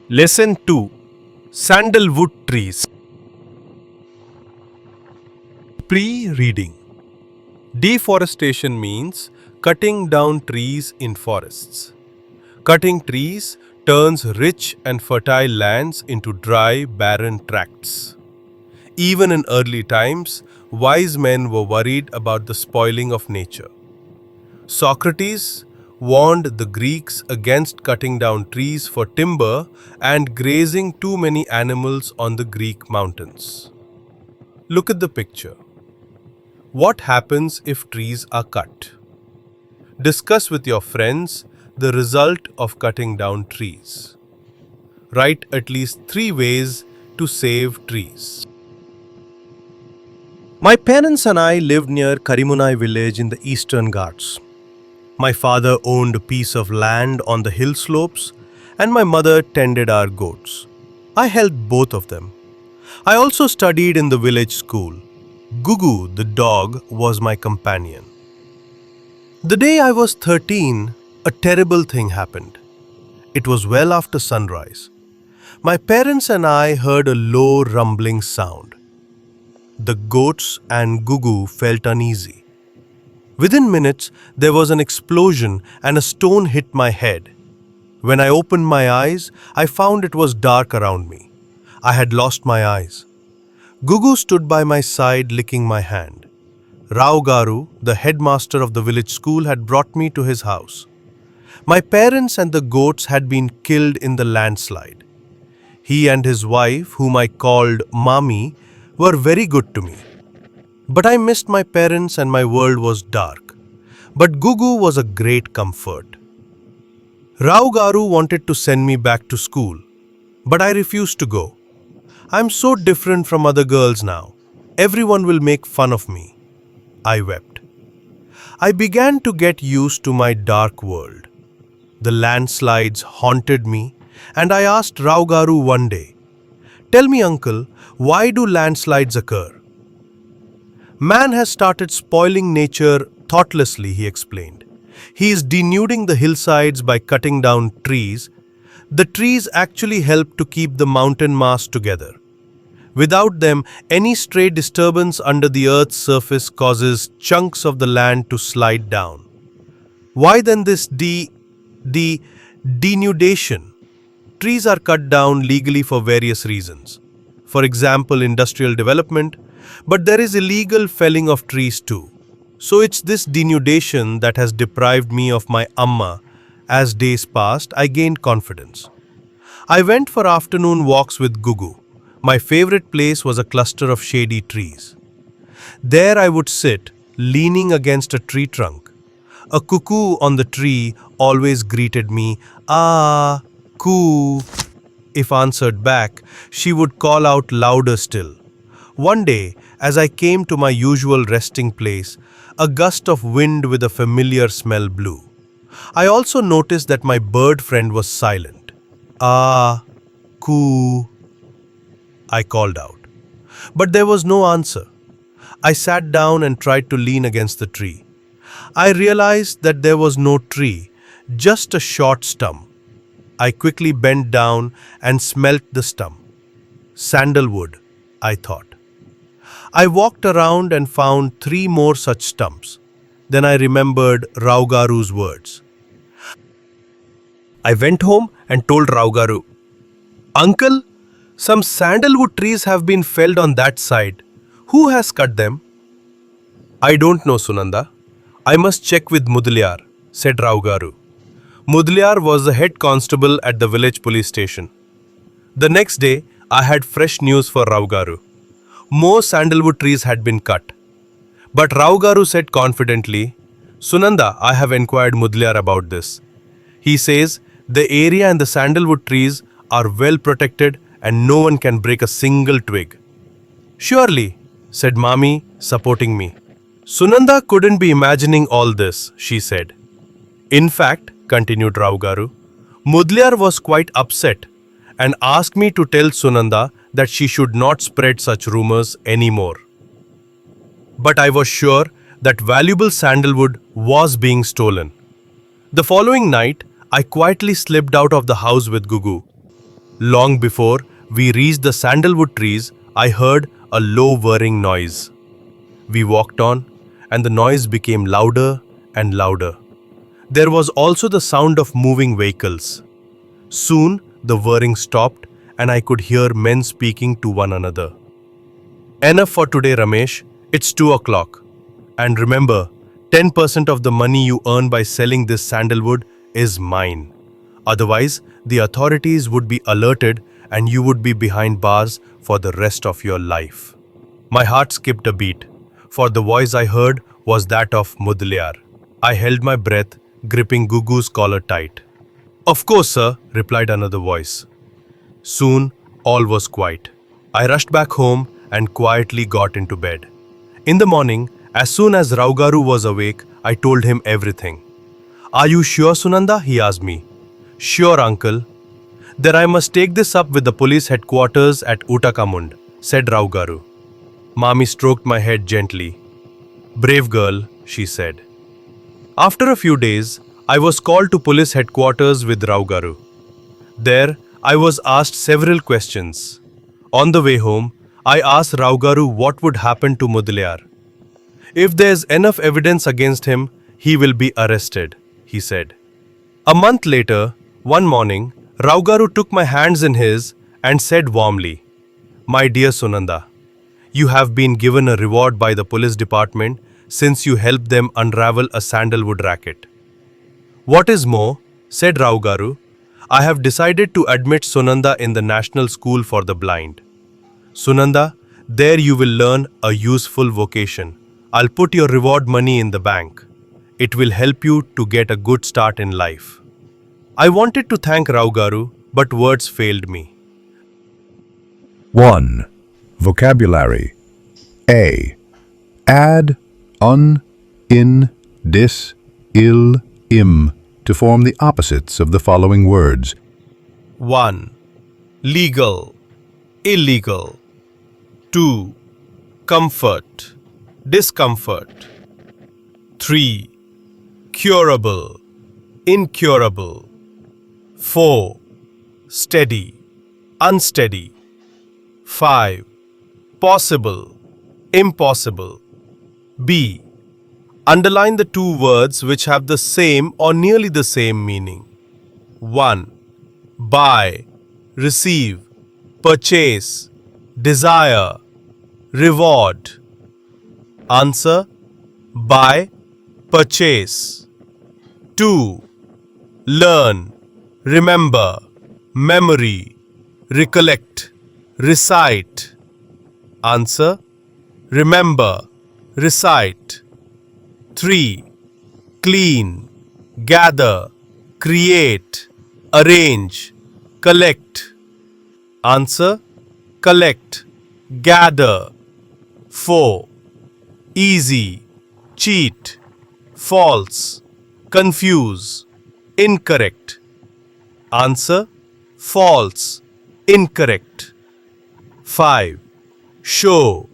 Lesson 2. Sandalwood Trees. Pre-reading. Deforestation means cutting down trees in forests. Cutting trees turns rich and fertile lands into dry, barren tracts. Even in early times, wise men were worried about the spoiling of nature. Socrates warned the Greeks against cutting down trees for timber and grazing too many animals on the Greek mountains. Look at the picture. What happens if trees are cut? Discuss with your friends the result of cutting down trees. Write at least 3 ways to save trees. My parents and I lived near Karimunai village in the Eastern Ghats. My father owned a piece of land on the hill slopes and my mother tended our goats. I helped both of them. I also studied in the village school. Gugu, the dog, was my companion. The day I was 13, a terrible thing happened. It was well after sunrise. My parents and I heard a low rumbling sound. The goats and Gugu felt uneasy. Within minutes, there was an explosion and a stone hit my head. When I opened my eyes, I found it was dark around me. I had lost my eyes. Gugu stood by my side licking my hand. Rao Garu, the headmaster of the village school, had brought me to his house. My parents and the goats had been killed in the landslide. He and his wife, whom I called Mami, were very good to me. But I missed my parents and my world was dark. But Gugu was a great comfort. Rao Garu wanted to send me back to school, but I refused to go. I'm so different from other girls now. Everyone will make fun of me. I wept. I began to get used to my dark world. The landslides haunted me, and I asked Rao Garu one day, "Tell me, uncle, why do landslides occur?" "Man has started spoiling nature thoughtlessly," he explained. "He is denuding the hillsides by cutting down trees. The trees actually help to keep the mountain mass together. Without them, any stray disturbance under the earth's surface causes chunks of the land to slide down. Why then this denudation? Trees are cut down legally for various reasons. For example, industrial development, but there is illegal felling of trees too. So it's this denudation that has deprived me of my amma. As days passed, I gained confidence. I went for afternoon walks with Gugu. My favorite place was a cluster of shady trees. There I would sit, leaning against a tree trunk. A cuckoo on the tree always greeted me, "Ah, coo." If answered back, she would call out louder still. One day, as I came to my usual resting place, a gust of wind with a familiar smell blew. I also noticed that my bird friend was silent. "Ah, coo," I called out. But there was no answer. I sat down and tried to lean against the tree. I realized that there was no tree, just a short stump. I quickly bent down and smelt the stump. Sandalwood, I thought. I walked around and found 3 more such stumps. Then I remembered Rao Garu's words. I went home and told Rao Garu, "Uncle, some sandalwood trees have been felled on that side. Who has cut them?" "I don't know, Sunanda. I must check with Mudaliar," said Rao Garu. Mudaliar was the head constable at the village police station. The next day, I had fresh news for Rao Garu. More sandalwood trees had been cut. But Rao Garu said confidently, "Sunanda, I have inquired Mudaliar about this. He says the area and the sandalwood trees are well protected and no one can break a single twig." "Surely," said Mami, supporting me. Sunanda couldn't be imagining all this, she said. "In fact," continued Rao Garu, "Mudaliar was quite upset and asked me to tell Sunanda that she should not spread such rumors anymore. But I was sure that valuable sandalwood was being stolen. The following night, I quietly slipped out of the house with Gugu. Long before we reached the sandalwood trees, I heard a low whirring noise. We walked on, and the noise became louder and louder. There was also the sound of moving vehicles. Soon the whirring stopped, and I could hear men speaking to one another. Enough for today, Ramesh. It's 2 o'clock. And remember, 10% of the money you earn by selling this sandalwood is mine. Otherwise, the authorities would be alerted and you would be behind bars for the rest of your life. My heart skipped a beat, for the voice I heard was that of Mudaliar. I held my breath, gripping Gugu's collar tight. Of course, sir, replied another voice. Soon, all was quiet. I rushed back home and quietly got into bed. In the morning, as soon as Raugaru was awake, I told him everything. Are you sure, Sunanda? He asked me. Sure, uncle. Then I must take this up with the police headquarters at Uttakamund, said Raugaru. Mami stroked my head gently. Brave girl, she said. After a few days, I was called to police headquarters with Raugaru. There, I was asked several questions. On the way home, I asked Raugaru what would happen to Mudaliar. If there's enough evidence against him, he will be arrested, he said. A month later, one morning, Raugaru took my hands in his and said warmly, My dear Sunanda, you have been given a reward by the police department since you helped them unravel a sandalwood racket. What is more, said Raugaru, I have decided to admit Sunanda in the National School for the Blind. Sunanda, there you will learn a useful vocation. I'll put your reward money in the bank. It will help you to get a good start in life. I wanted to thank Raugaru, but words failed me. 1. Vocabulary. A. Add un, in, dis, il, im to form the opposites of the following words. 1. Legal, illegal. 2. Comfort, discomfort. 3. Curable, incurable. 4. Steady, unsteady. 5. Possible, impossible. B. Underline the two words which have the same or nearly the same meaning. 1. Buy, receive, purchase, desire, reward. Answer: buy, purchase. 2. Learn, remember, memory, recollect, recite. Answer: remember, recite. 3. Clean, gather, create, arrange, collect. Answer: collect, gather. 4. Easy, cheat, false, confuse, incorrect. Answer: false, incorrect. 5. Show,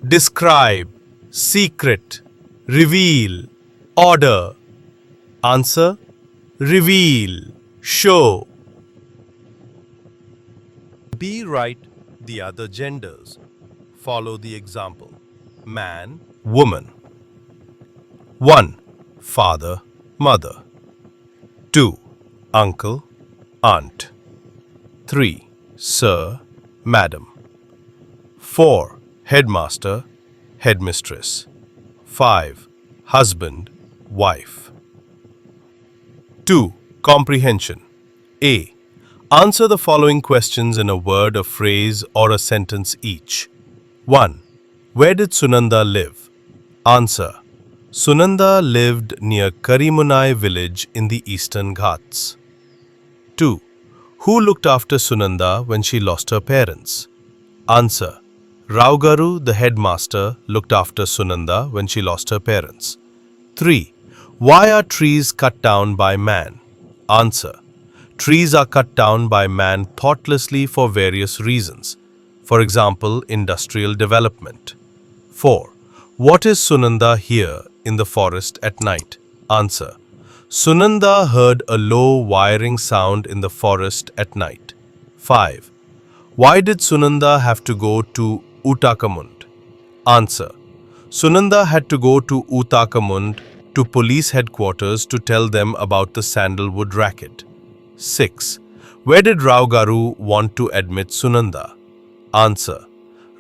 describe, secret, reveal, order. Answer: reveal, show. B. Write the other genders. Follow the example. Man, woman. 1. Father, mother. 2. Uncle, aunt. 3. Sir, madam. 4. Headmaster, headmistress. 5. Husband, wife. 2. Comprehension. A. Answer the following questions in a word, a phrase, or a sentence each. 1. Where did Sunanda live? Answer: Sunanda lived near Karimunai village in the Eastern Ghats. 2. Who looked after Sunanda when she lost her parents? Answer: Raugaru, the headmaster, looked after Sunanda when she lost her parents. 3. Why are trees cut down by man? Answer: Trees are cut down by man thoughtlessly for various reasons. For example, industrial development. 4. What is Sunanda here in the forest at night? Answer: Sunanda heard a low whirring sound in the forest at night. 5. Why did Sunanda have to go to Uttakamund? Answer. Sunanda had to go to Uttakamund to police headquarters to tell them about the sandalwood racket. 6. Where did Rao Garu want to admit Sunanda? Answer.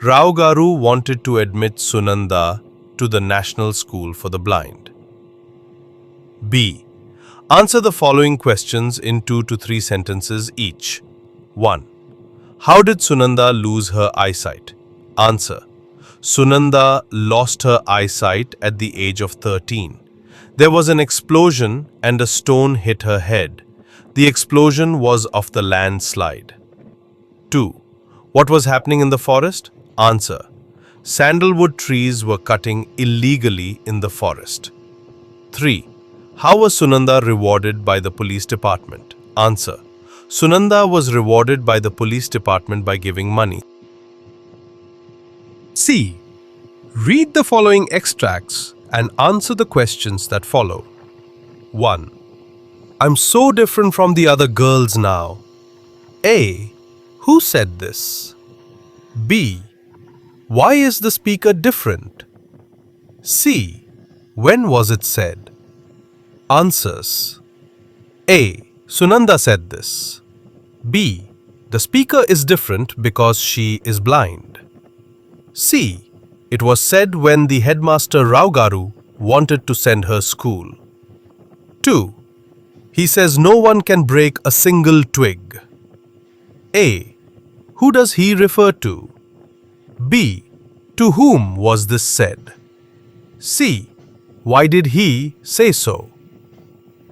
Rao Garu wanted to admit Sunanda to the National School for the Blind. B. Answer the following questions in 2 to 3 sentences each. 1. How did Sunanda lose her eyesight? Answer. Sunanda lost her eyesight at the age of 13. There was an explosion and a stone hit her head. The explosion was of the landslide. 2. What was happening in the forest? Answer. Sandalwood trees were cutting illegally in the forest. 3. How was Sunanda rewarded by the police department? Answer. Sunanda was rewarded by the police department by giving money. C. Read the following extracts and answer the questions that follow. 1. I'm so different from the other girls now. A. Who said this? B. Why is the speaker different? C. When was it said? Answers. A. Sunanda said this. B. The speaker is different because she is blind. C. It was said when the headmaster Rao Garu wanted to send her school. 2. He says no one can break a single twig. A. Who does he refer to? B. To whom was this said? C. Why did he say so?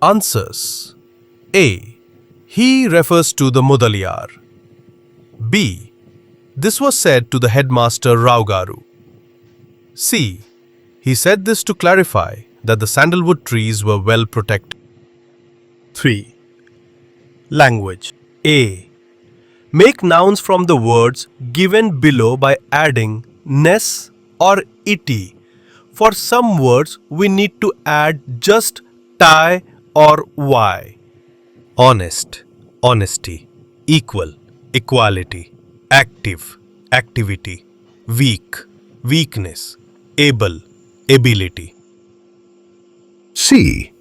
Answers. A. He refers to the Mudaliyar. B. This was said to the headmaster Rao Garu. C. He said this to clarify that the sandalwood trees were well protected. 3. Language. A. Make nouns from the words given below by adding ness or iti. For some words, we need to add just tie or y. Honest, honesty. Equal, equality. Active, activity. Weak, weakness. Able, ability. C.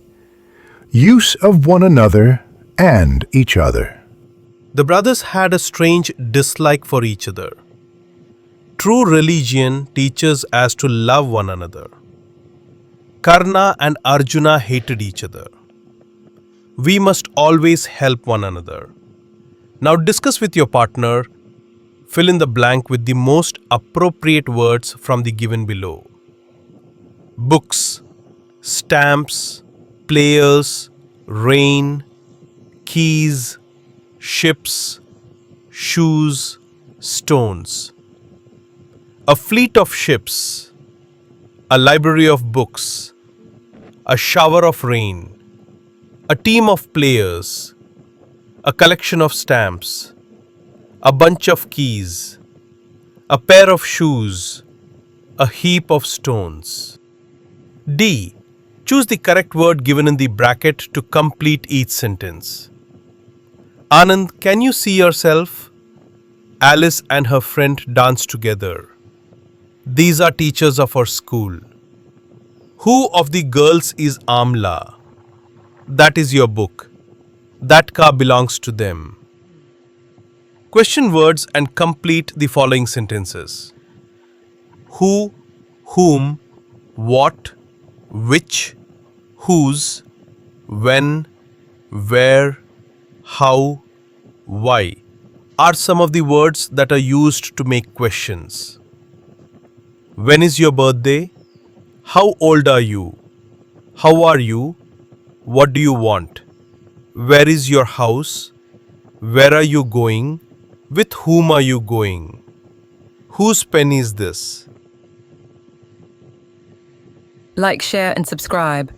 Use of one another and each other. The brothers had a strange dislike for each other. True religion teaches us to love one another. Karna and Arjuna hated each other. We must always help one another. Now discuss with your partner. Fill in the blank with the most appropriate words from the given below. Books, stamps, players, rain, keys, ships, shoes, stones. A fleet of ships, a library of books, a shower of rain, a team of players, a collection of stamps, a bunch of keys, a pair of shoes, a heap of stones. D. Choose the correct word given in the bracket to complete each sentence. Anand, can you see yourself? Alice and her friend dance together. These are teachers of our school. Who of the girls is Amla? That is your book. That car belongs to them. Question words and complete the following sentences. Who, whom, what, which, whose, when, where, how, why are some of the words that are used to make questions. When is your birthday? How old are you? How are you? What do you want? Where is your house? Where are you going? With whom are you going? Whose pen is this? Like, share and subscribe.